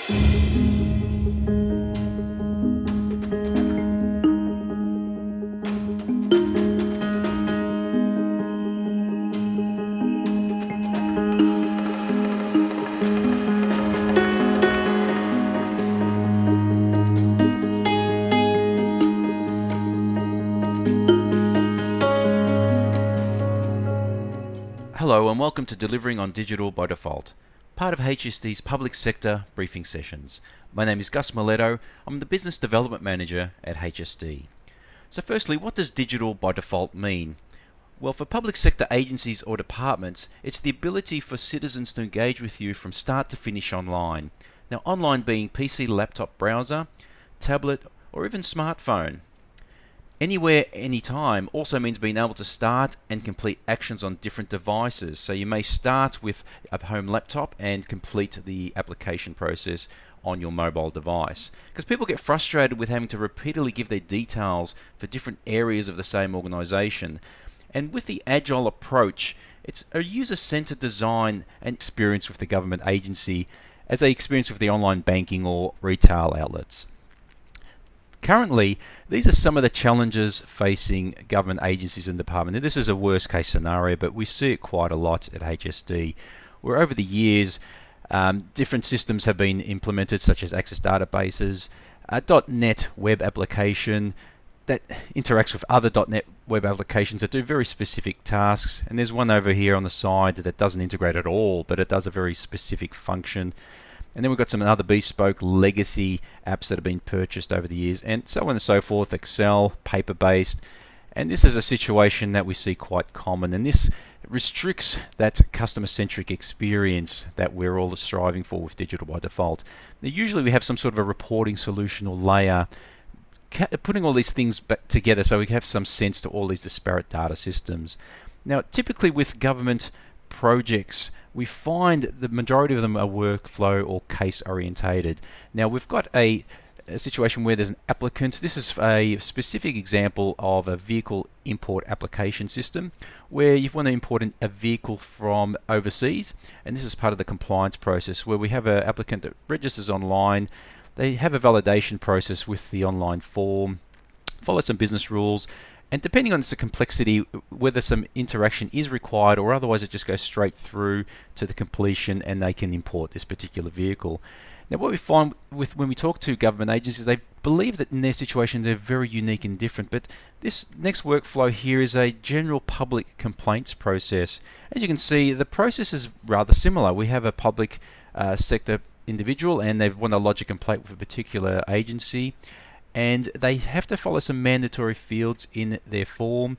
Hello and welcome to Delivering on Digital by Default, part of HSD's public sector briefing sessions. My name is Gus Miletto. I'm the Business Development Manager at HSD. So firstly, what does digital by default mean? Well, for public sector agencies or departments, it's the ability for citizens to engage with you from start to finish online. Now, online being PC, laptop, browser, tablet, or even smartphone. Anywhere, anytime also means being able to start and complete actions on different devices. So you may start with a home laptop and complete the application process on your mobile device. Because people get frustrated with having to repeatedly give their details for different areas of the same organization. And with the agile approach, it's a user-centered design and experience with the government agency as they experience with the online banking or retail outlets. Currently, these are some of the challenges facing government agencies and departments. And this is a worst case scenario, but we see it quite a lot at HSD, where over the years, different systems have been implemented, such as Access databases, a .NET web application that interacts with other .NET web applications that do very specific tasks. And there's one over here on the side that doesn't integrate at all, but it does a very specific function. And then we've got some other bespoke legacy apps that have been purchased over the years, and so on and so forth, Excel, paper-based. And this is a situation that we see quite common, and this restricts that customer-centric experience that we're all striving for with digital by default. Now, usually we have some sort of a reporting solution or layer putting all these things back together so we have some sense to all these disparate data systems. Now, typically with government projects, we find the majority of them are workflow or case orientated. Now we've got a situation where there's an applicant. This is a specific example of a vehicle import application system where you want to import a vehicle from overseas, and this is part of the compliance process where we have an applicant that registers online. They have a validation process with the online form, follow some business rules, and depending on the complexity, whether some interaction is required or otherwise it just goes straight through to the completion and they can import this particular vehicle. Now what we find when we talk to government agencies, they believe that in their situations they're very unique and different, but this next workflow here is a general public complaints process. As you can see, the process is rather similar. We have a public sector individual and they want to lodge a complaint with a particular agency, and they have to follow some mandatory fields in their form.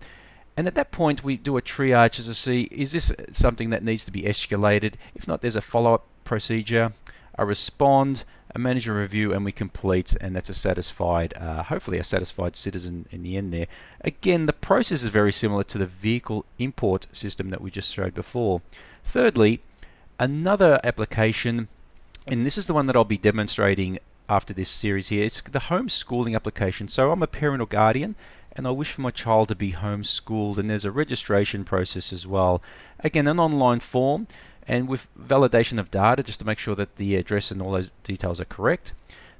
And at that point we do a triage to see, is this something that needs to be escalated? If not, there's a follow-up procedure, a respond, a manager review, and we complete, and that's a satisfied, hopefully a satisfied citizen in the end there. Again, the process is very similar to the vehicle import system that we just showed before. Thirdly, another application, and this is the one that I'll be demonstrating after this series here. It's the homeschooling application. So I'm a parent or guardian and I wish for my child to be homeschooled, and there's a registration process as well. Again, an online form and with validation of data just to make sure that the address and all those details are correct.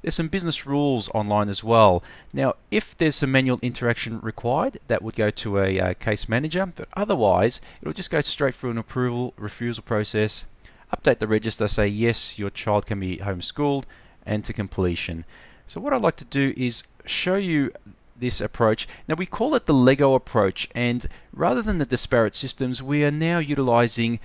There's some business rules online as well. Now if there's some manual interaction required, that would go to a case manager, but otherwise it'll just go straight through an approval refusal process, update the register, say yes, your child can be homeschooled, and to completion. So what I'd like to do is show you this approach. Now we call it the Lego approach, and rather than the disparate systems, we are now utilizing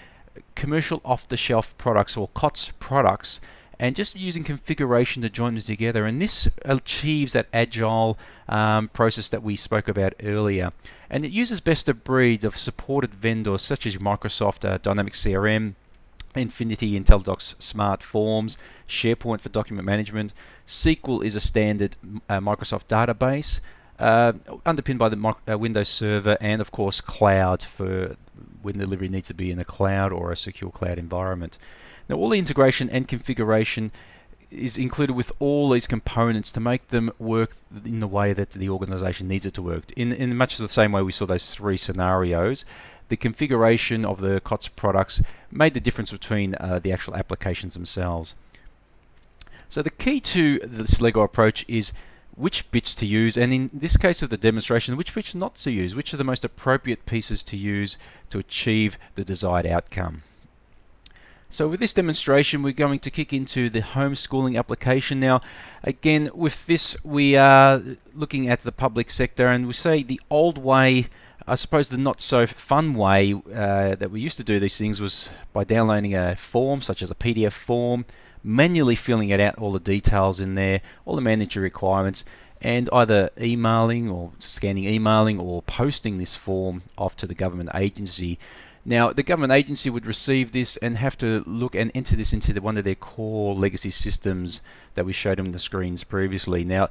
commercial off-the-shelf products or COTS products and just using configuration to join them together, and this achieves that agile process that we spoke about earlier. And it uses best of breed of supported vendors such as Microsoft Dynamics CRM, Infinity IntelliDocs Smart Forms, SharePoint for document management. SQL is a standard Microsoft database underpinned by the Windows Server, and of course cloud for when delivery needs to be in a cloud or a secure cloud environment. Now all the integration and configuration is included with all these components to make them work in the way that the organization needs it to work. In much the same way we saw those three scenarios, the configuration of the COTS products made the difference between the actual applications themselves. So the key to this LEGO approach is which bits to use, and in this case of the demonstration, which bits not to use, which are the most appropriate pieces to use to achieve the desired outcome. So with this demonstration, we're going to kick into the homeschooling application. Now, again, with this, we are looking at the public sector, and we say the old way, I suppose the not so fun way that we used to do these things was by downloading a form, such as a PDF form, manually filling it out, all the details in there, all the mandatory requirements, and either emailing or emailing or posting this form off to the government agency. Now, the government agency would receive this and have to look and enter this into one of their core legacy systems that we showed them on the screens previously. Now,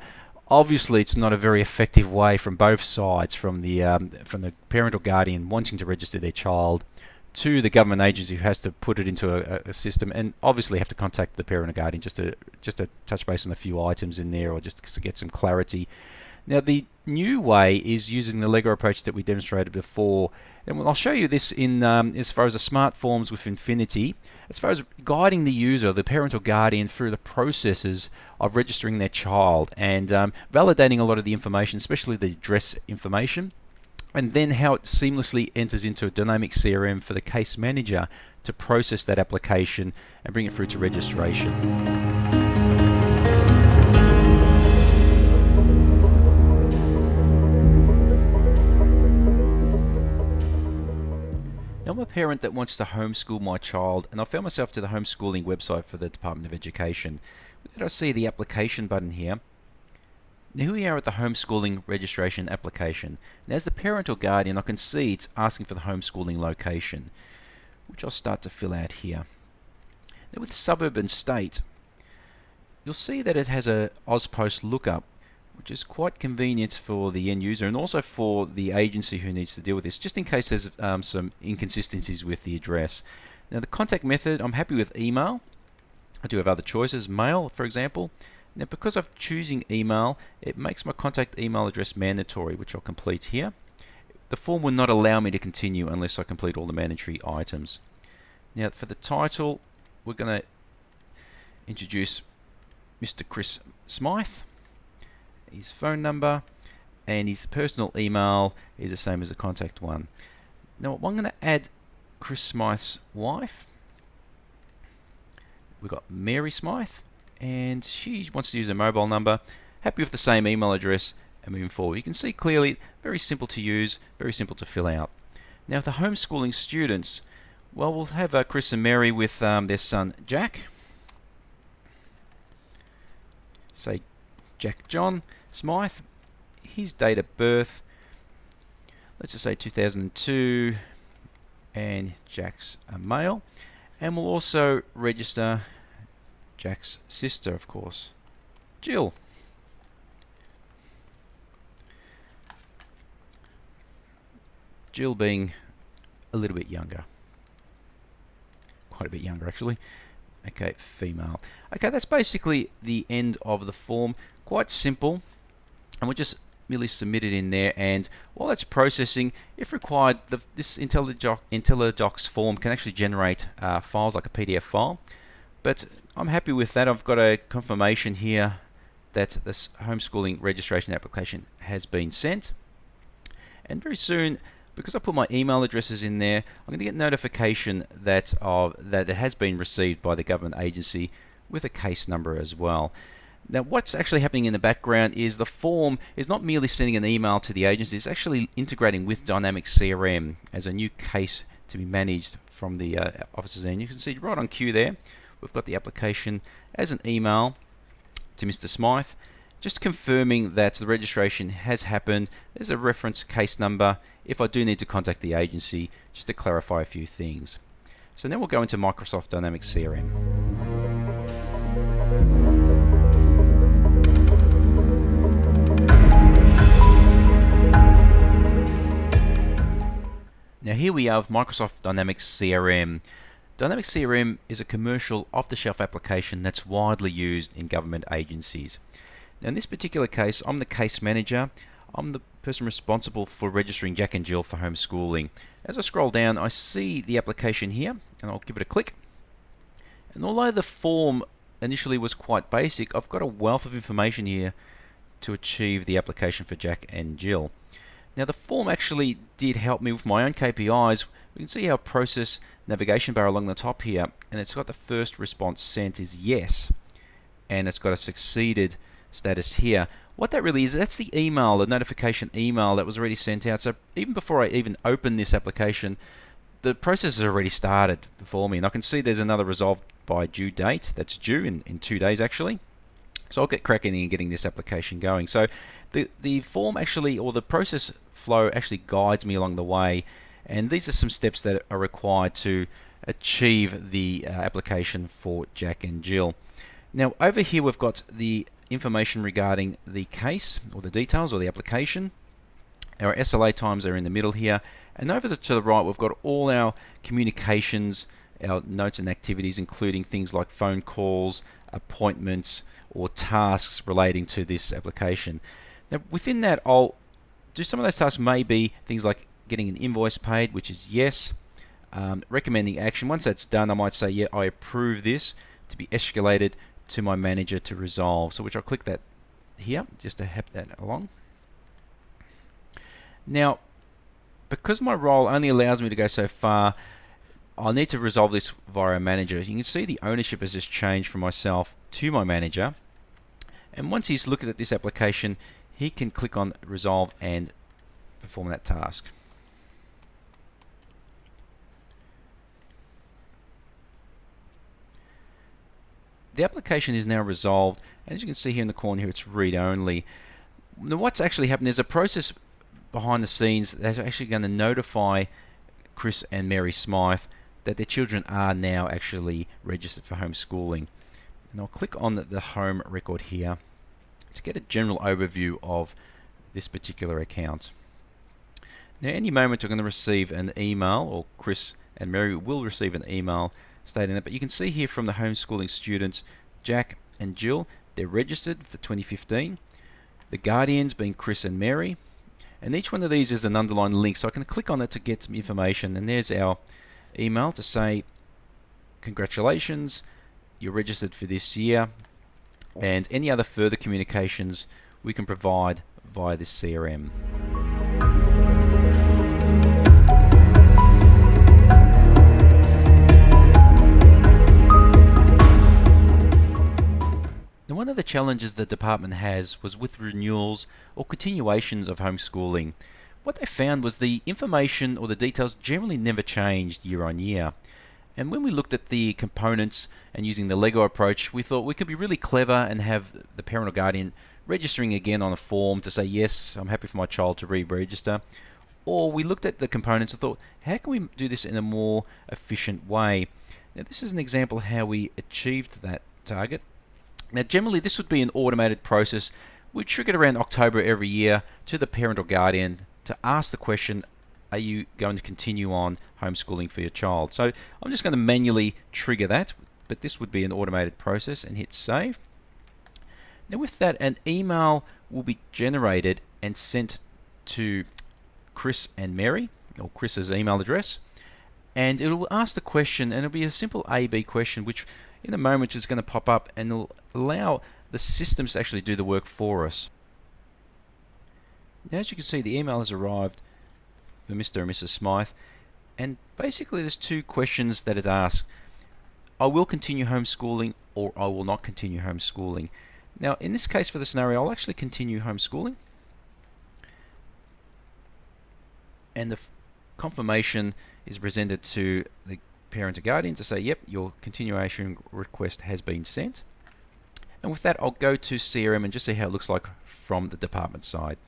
obviously, it's not a very effective way from both sides, from the parent or guardian wanting to register their child to the government agency who has to put it into a system, and obviously have to contact the parent or guardian just to touch base on a few items in there or just to get some clarity. Now, the new way is using the LEGO approach that we demonstrated before, and I'll show you this in as far as the smart forms with Infinity, as far as guiding the user, the parent or guardian, through the processes of registering their child and validating a lot of the information, especially the address information, and then how it seamlessly enters into a dynamic CRM for the case manager to process that application and bring it through to registration. Now, I'm a parent that wants to homeschool my child, and I found myself to the homeschooling website for the Department of Education. I see the application button here. Now, here we are at the homeschooling registration application. Now, as the parent or guardian, I can see it's asking for the homeschooling location, which I'll start to fill out here. Now, with suburb and state, you'll see that it has a AusPost lookup, which is quite convenient for the end user and also for the agency who needs to deal with this, just in case there's some inconsistencies with the address. Now, the contact method, I'm happy with email. I do have other choices, mail, for example. Now, because I'm choosing email, it makes my contact email address mandatory, which I'll complete here. The form will not allow me to continue unless I complete all the mandatory items. Now, for the title, we're going to introduce Mr. Chris Smythe. His phone number and his personal email is the same as the contact one. Now, I'm going to add Chris Smythe's wife. We've got Mary Smythe, and she wants to use a mobile number. Happy with the same email address, and moving forward. You can see clearly, very simple to use, very simple to fill out. Now, for the homeschooling students, well, we'll have Chris and Mary with their son Jack. Say Jack John Smythe, his date of birth, let's just say 2002, and Jack's a male. And we'll also register Jack's sister, of course, Jill. Jill being a little bit younger. Quite a bit younger, actually. Okay, female. Okay, that's basically the end of the form. Quite simple. And we'll just merely submit it in there, and while that's processing, if required, this IntelliDocs form can actually generate files like a PDF file. But I'm happy with that. I've got a confirmation here that this homeschooling registration application has been sent. And very soon, because I put my email addresses in there, I'm going to get notification that it has been received by the government agency with a case number as well. Now, what's actually happening in the background is the form is not merely sending an email to the agency, it's actually integrating with Dynamic CRM as a new case to be managed from the officer's end. You can see right on cue there, we've got the application as an email to Mr. Smythe, just confirming that the registration has happened. There's a reference case number if I do need to contact the agency, just to clarify a few things. So now we'll go into Microsoft Dynamics CRM. Now here we have Microsoft Dynamics CRM. Dynamics CRM is a commercial off-the-shelf application that's widely used in government agencies. Now in this particular case, I'm the case manager. I'm the person responsible for registering Jack and Jill for homeschooling. As I scroll down, I see the application here, and I'll give it a click. And although the form initially was quite basic, I've got a wealth of information here to achieve the application for Jack and Jill. Now the form actually did help me with my own KPIs. We can see our process navigation bar along the top here, and it's got the first response sent is yes, and it's got a succeeded status here. What that really is, that's the email, the notification email that was already sent out. So even before I even open this application, the process has already started for me, and I can see there's another resolved by due date that's due in 2 days actually. So I'll get cracking and getting this application going. So the form actually, or the process flow actually guides me along the way, and these are some steps that are required to achieve the application for Jack and Jill. Now over here we've got the information regarding the case, or the details, or the application. Our SLA times are in the middle here, and over to the right we've got all our communications, our notes and activities, including things like phone calls, appointments, or tasks relating to this application. Now within that, I'll do some of those tasks. May be things like getting an invoice paid, which is yes. Recommending action, once that's done, I might say yeah, I approve this to be escalated to my manager to resolve. So which I'll click that here just to help that along. Now because my role only allows me to go so far, I'll need to resolve this via a manager. You can see the ownership has just changed from myself to my manager, and once he's looking at this application, he can click on resolve and perform that task. The application is now resolved, and as you can see here in the corner here, it's read only. Now what's actually happened, there's a process behind the scenes that's actually going to notify Chris and Mary Smythe that their children are now actually registered for homeschooling. And I'll click on the home record here to get a general overview of this particular account. Now any moment you're going to receive an email, or Chris and Mary will receive an email stating that, but you can see here from the homeschooling students, Jack and Jill, they're registered for 2015. The guardians being Chris and Mary, and each one of these is an underlined link, so I can click on it to get some information. And there's our email to say congratulations, you're registered for this year, and any other further communications we can provide via this CRM. Now one of the challenges the department has was with renewals or continuations of homeschooling. What they found was the information or the details generally never changed year on year. And when we looked at the components and using the Lego approach, we thought we could be really clever and have the parent or guardian registering again on a form to say, yes, I'm happy for my child to re-register. Or we looked at the components and thought, how can we do this in a more efficient way? Now this is an example of how we achieved that target. Now generally this would be an automated process. We trigger it around October every year to the parent or guardian to ask the question, are you going to continue on homeschooling for your child? So I'm just going to manually trigger that, but this would be an automated process, and hit save. Now with that, an email will be generated and sent to Chris and Mary, or Chris's email address, and it will ask the question, and it'll be a simple A/B question, which in a moment is going to pop up and it'll allow the systems to actually do the work for us. Now as you can see, the email has arrived for Mr. and Mrs. Smythe, and basically there's two questions that it asks. I will continue homeschooling, or I will not continue homeschooling. Now in this case, for the scenario, I'll actually continue homeschooling, and the confirmation is presented to the parent or guardian to say, yep, your continuation request has been sent. And with that, I'll go to CRM and just see how it looks like from the department side.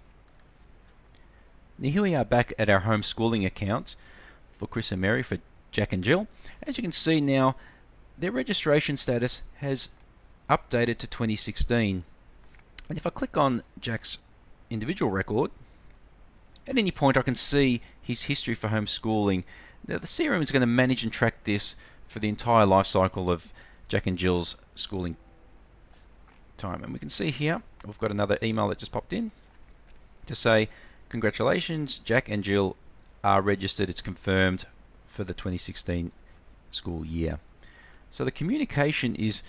Now here we are back at our homeschooling account for Chris and Mary, for Jack and Jill. As you can see now, their registration status has updated to 2016. And if I click on Jack's individual record, at any point I can see his history for homeschooling. Now the CRM is going to manage and track this for the entire life cycle of Jack and Jill's schooling time. And we can see here, we've got another email that just popped in to say, congratulations, Jack and Jill are registered, it's confirmed for the 2016 school year. So the communication is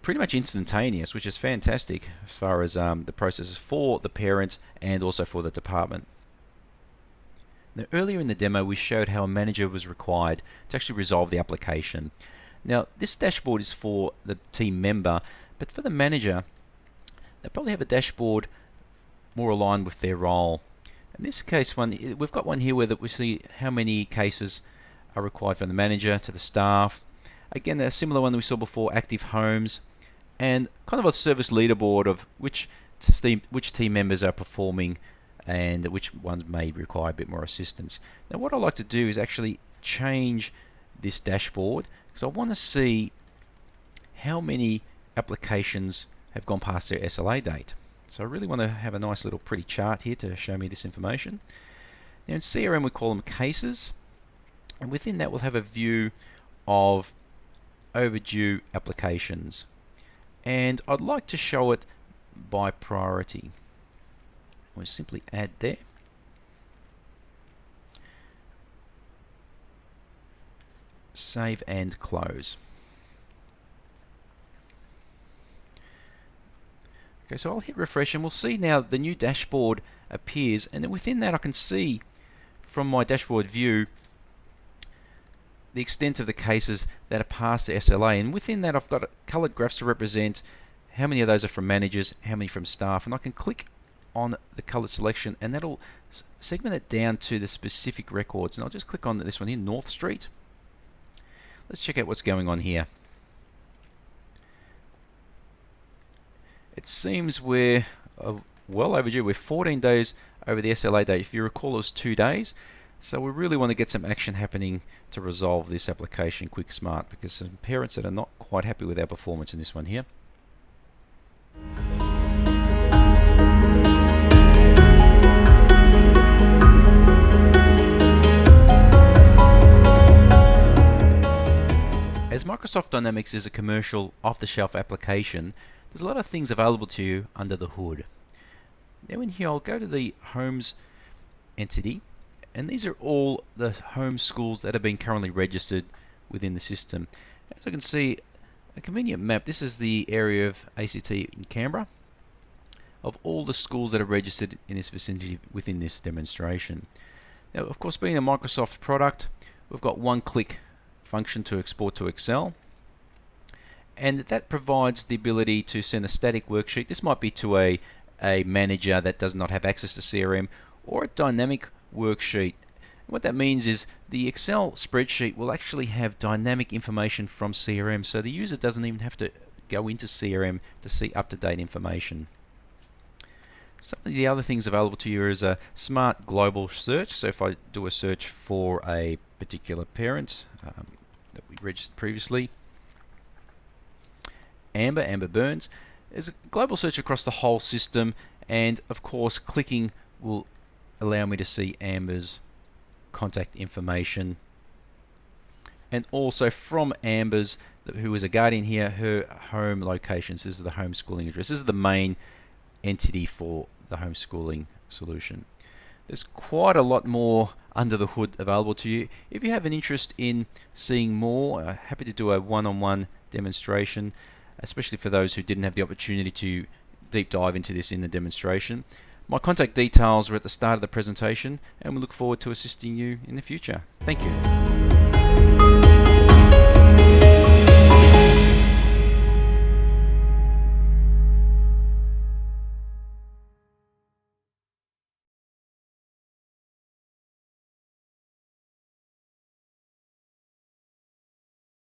pretty much instantaneous, which is fantastic as far as the processes for the parent and also for the department. Now, earlier in the demo, we showed how a manager was required to actually resolve the application. Now, this dashboard is for the team member, but for the manager, they probably have a dashboard more aligned with their role. In this case, we've got one here where we see how many cases are required from the manager to the staff. Again, a similar one that we saw before, active homes, and kind of a service leaderboard of which team members are performing and which ones may require a bit more assistance. Now, what I like to do is actually change this dashboard because I want to see how many applications have gone past their SLA date. So I really want to have a nice little pretty chart here to show me this information. Now in CRM we call them cases, and within that we'll have a view of overdue applications, and I'd like to show it by priority. We'll simply add there. Save and close. Okay, so I'll hit refresh and we'll see now the new dashboard appears, and then within that I can see from my dashboard view the extent of the cases that are past the SLA, and within that I've got coloured graphs to represent how many of those are from managers, how many from staff, and I can click on the coloured selection and that'll segment it down to the specific records. And I'll just click on this one here, North Street. Let's check out what's going on here. It seems we're well overdue. We're 14 days over the SLA date. If you recall, it was 2 days. So we really want to get some action happening to resolve this application quick smart, because some parents that are not quite happy with our performance in this one here. As Microsoft Dynamics is a commercial off-the-shelf application, there's a lot of things available to you under the hood. Now in here I'll go to the Homes entity, and these are all the home schools that have been currently registered within the system. As you can see, a convenient map. This is the area of ACT in Canberra of all the schools that are registered in this vicinity within this demonstration. Now of course, being a Microsoft product, we've got one-click function to export to Excel, and that provides the ability to send a static worksheet. This might be to a manager that does not have access to CRM, or a dynamic worksheet. What that means is the Excel spreadsheet will actually have dynamic information from CRM, so the user doesn't even have to go into CRM to see up-to-date information. Some of the other things available to you is a smart global search. So if I do a search for a particular parent that we registered previously, Amber Burns, there's a global search across the whole system, and of course clicking will allow me to see Amber's contact information, and also from Amber's, who is a guardian here, her home locations. This is the homeschooling address. This is the main entity for the homeschooling solution. There's quite a lot more under the hood available to you. If you have an interest in seeing more, happy to do a one-on-one demonstration, especially for those who didn't have the opportunity to deep dive into this in the demonstration. My contact details are at the start of the presentation, and we look forward to assisting you in the future. Thank you.